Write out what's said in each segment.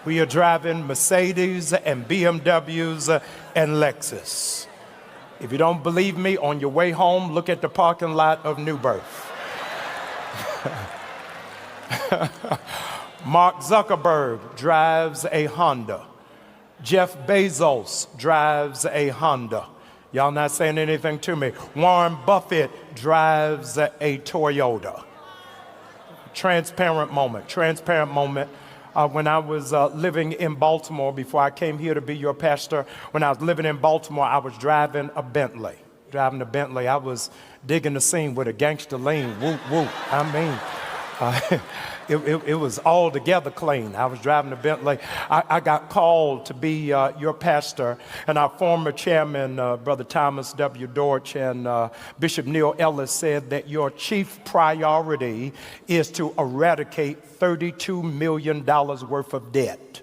We are driving Mercedes and BMWs and Lexus. If you don't believe me, on your way home, look at the parking lot of New Birth. Mark Zuckerberg drives a Honda. Jeff Bezos drives a Honda. Y'all not saying anything to me. Warren Buffett drives a Toyota. Transparent moment. When I was living in Baltimore, before I came here to be your pastor, when I was living in Baltimore, I was driving a Bentley. I was digging the scene with a gangster lean. Whoop, whoop. It was all together clean. I was driving a Bentley. I got called to be your pastor, and our former chairman, Brother Thomas W. Dortch, and Bishop Neil Ellis said that your chief priority is to eradicate $32 million worth of debt.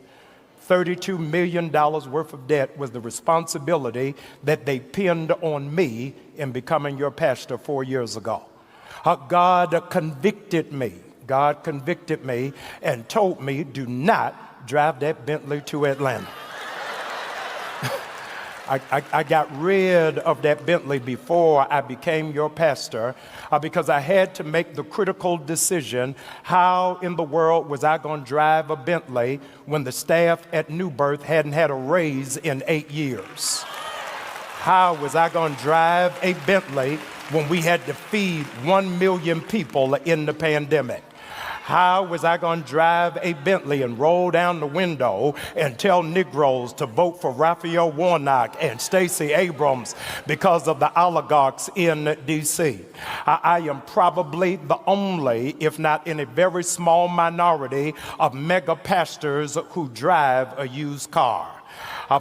$32 million worth of debt was the responsibility that they pinned on me in becoming your pastor 4 years ago. God convicted me and told me, do not drive that Bentley to Atlanta. I got rid of that Bentley before I became your pastor because I had to make the critical decision, how in the world was I going to drive a Bentley when the staff at New Birth hadn't had a raise in 8 years? How was I going to drive a Bentley when we had to feed 1 million people in the pandemic? How was I going to drive a Bentley and roll down the window and tell Negroes to vote for Raphael Warnock and Stacey Abrams because of the oligarchs in D.C.? I am probably the only, if not in a very small minority, of mega pastors who drive a used car.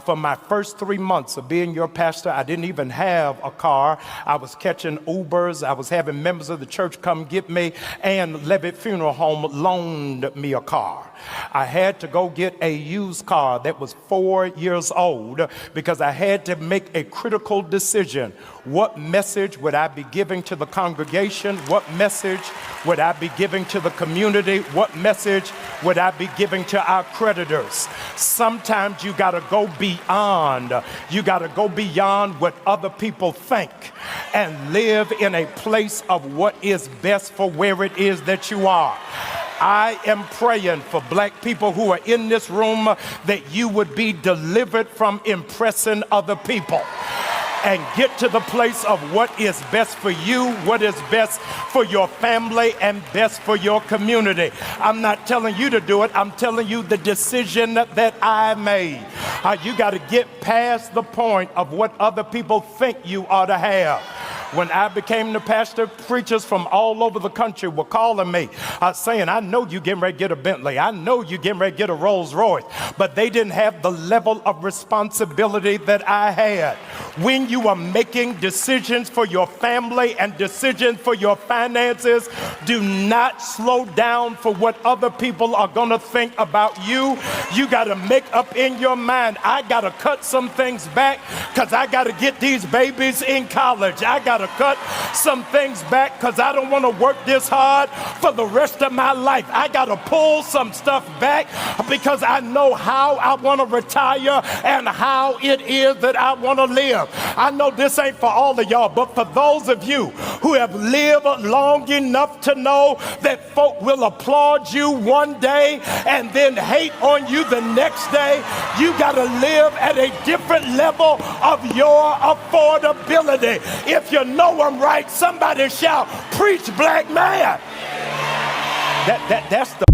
For my first 3 months of being your pastor, I didn't even have a car. I was catching Ubers. I was having members of the church come get me, and Levitt Funeral Home loaned me a car. I had to go get a used car that was 4 years old because I had to make a critical decision. What message would I be giving to the congregation? What message would I be giving to the community? What message would I be giving to our creditors? Sometimes you got to go beyond. You got to go beyond what other people think and live in a place of what is best for where it is that you are. I am praying for black people who are in this room that you would be delivered from impressing other people and get to the place of what is best for you, what is best for your family, and best for your community. I'm not telling you to do it. I'm telling you the decision that I made. You got to get past the point of what other people think you ought to have. When I became the pastor, preachers from all over the country were calling me, saying, I know you getting ready to get a Bentley. I know you getting ready to get a Rolls Royce. But they didn't have the level of responsibility that I had. When you are making decisions for your family and decisions for your finances, do not slow down for what other people are going to think about you. You got to make up in your mind, I got to cut some things back because I got to get these babies in college. I got to cut some things back because I don't want to work this hard for the rest of my life. I got to pull some stuff back because I know how I want to retire and how it is that I want to live. I know this ain't for all of y'all, but for those of you who have lived long enough to know that folk will applaud you one day and then hate on you the next day, you got to live at a different level of your affordability. If you know I'm right, somebody shout, preach, black man. That's the